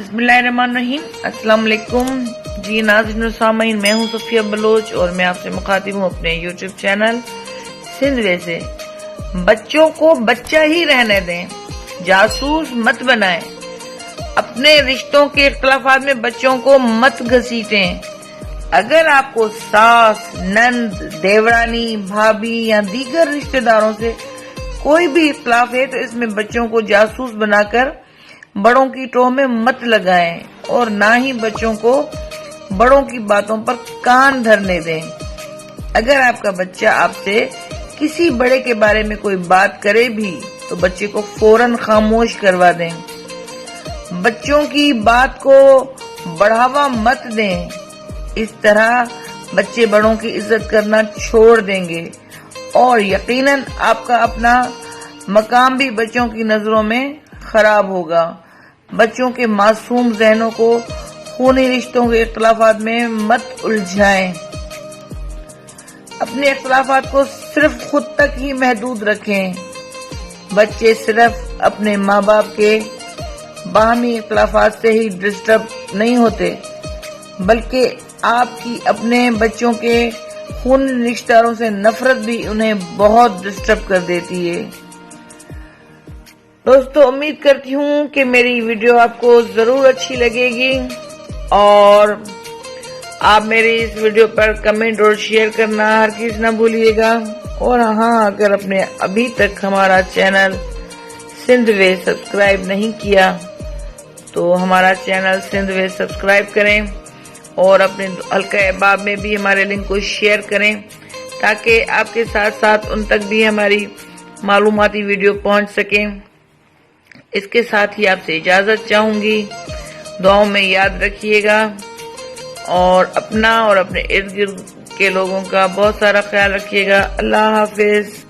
बिस्मिल्लाहिर्रहमानिर्रहीम। अस्सलाम वालेकुम जी नाज़रीन और सामीन, मैं हूं सफिया बलोच और मैं आपसे मुखातिब हूं अपने यूट्यूब चैनल सिंधवे से। बच्चों को बच्चा ही रहने दें, जासूस मत बनाएं। अपने रिश्तों के इख्तिलाफात में बच्चों को मत घसीटें। अगर आपको सास, नंद, देवरानी, भाभी या दीगर रिश्तेदारों से कोई भी इख्तिलाफ है तो इसमें बच्चों को जासूस बनाकर बड़ों की टोह में मत लगाएं और ना ही बच्चों को बड़ों की बातों पर कान धरने दें। अगर आपका बच्चा आपसे किसी बड़े के बारे में कोई बात करे भी तो बच्चे को फौरन खामोश करवा दें। बच्चों की बात को बढ़ावा मत दें। इस तरह बच्चे बड़ों की इज्जत करना छोड़ देंगे और यकीनन आपका अपना मकाम भी बच्चों की नजरों में खराब होगा। बच्चों के मासूम ज़हनों को खूनी रिश्तों के इख्तिलाफात में मत उलझाएं। अपने इख्तिलाफात को सिर्फ खुद तक ही महदूद रखें। बच्चे सिर्फ अपने माँ बाप के बाहमी इख्तिलाफात से ही डिस्टर्ब नहीं होते, बल्कि आपकी अपने बच्चों के खूनी रिश्तेदारों से नफरत भी उन्हें बहुत डिस्टर्ब कर देती है। दोस्तों, उम्मीद करती हूँ कि मेरी वीडियो आपको जरूर अच्छी लगेगी और आप मेरी इस वीडियो पर कमेंट और शेयर करना हरगिज़ ना भूलिएगा। और हाँ, अगर आपने अभी तक हमारा चैनल सिंधवे सब्सक्राइब नहीं किया तो हमारा चैनल सिंधवे सब्सक्राइब करें और अपने हल्का अहबाब में भी हमारे लिंक को शेयर करें ताकि आपके साथ साथ उन तक भी हमारी मालूमाती वीडियो पहुंच सके। इसके साथ ही आपसे इजाजत चाहूंगी। दुआओं में याद रखिएगा और अपना और अपने इर्द गिर्द के लोगों का बहुत सारा ख्याल रखिएगा। अल्लाह हाफिज।